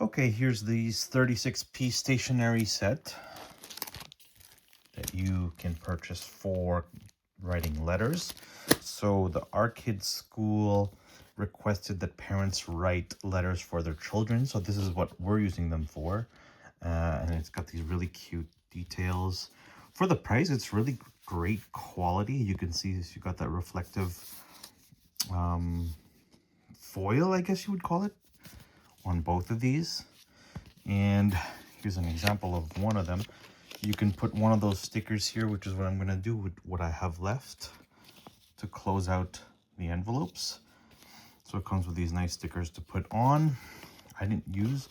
Okay, here's these 36-piece stationery set that you can purchase for writing letters. So the Our Kids School requested that parents write letters for their children. So this is what we're using them for. And it's got these really cute details. For the price, it's really great quality. You can see you got that reflective foil, I guess you would call it, on both of these. And here's an example of one of them. You can put one of those stickers here, which is what I'm going to do with what I have left to close out the envelopes. So it comes with these nice stickers to put on. I didn't use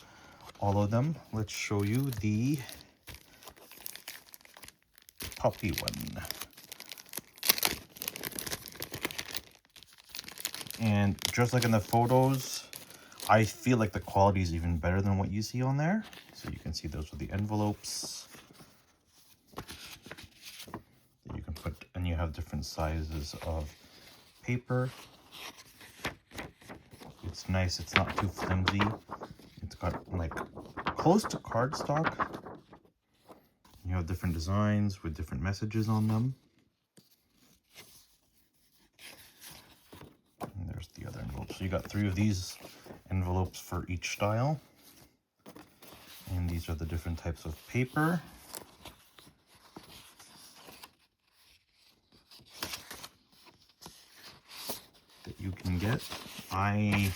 all of them. Let's show you the puppy one. And just like in the photos, I feel like the quality is even better than what you see on there. So you can see those are the envelopes that you can put, and you have different sizes of paper. It's nice, it's not too flimsy. It's got like close to cardstock. You have different designs with different messages on them. And there's the other envelope. So you got 3 of these envelopes for each style. And these are the different types of paper. That you can get. I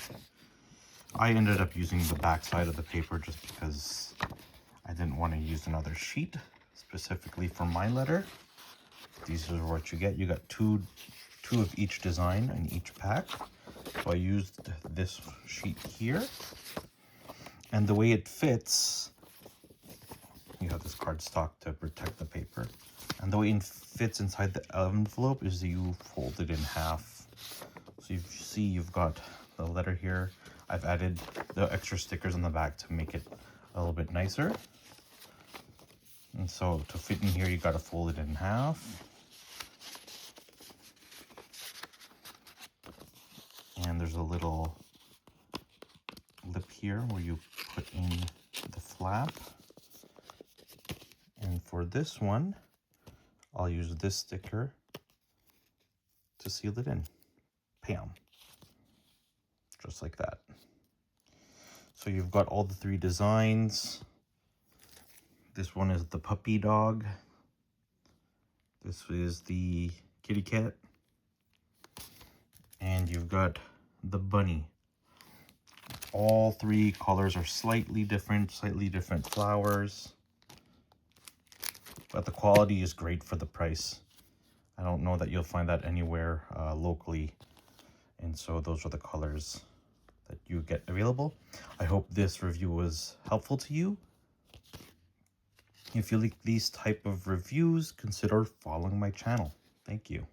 ended up using the back side of the paper just because I didn't want to use another sheet specifically for my letter. These are what you get. You got two of each design in each pack. So I used this sheet here. And the way it fits, you have this cardstock to protect the paper. And the way it fits inside the envelope is you fold it in half. So you see you've got the letter here. I've added the extra stickers on the back to make it a little bit nicer. And so to fit in here, you got to fold it in half. And there's a little lip here where you put in the flap. And for this one, I'll use this sticker to seal it in. Bam. Just like that. So you've got all the 3 designs. This one is the puppy dog. This is the kitty cat. And you've got the bunny. All 3 colors are slightly different flowers. But the quality is great for the price. I don't know that you'll find that anywhere locally. And so those are the colors that you get available. I hope this review was helpful to you. If you like these type of reviews, consider following my channel. Thank you.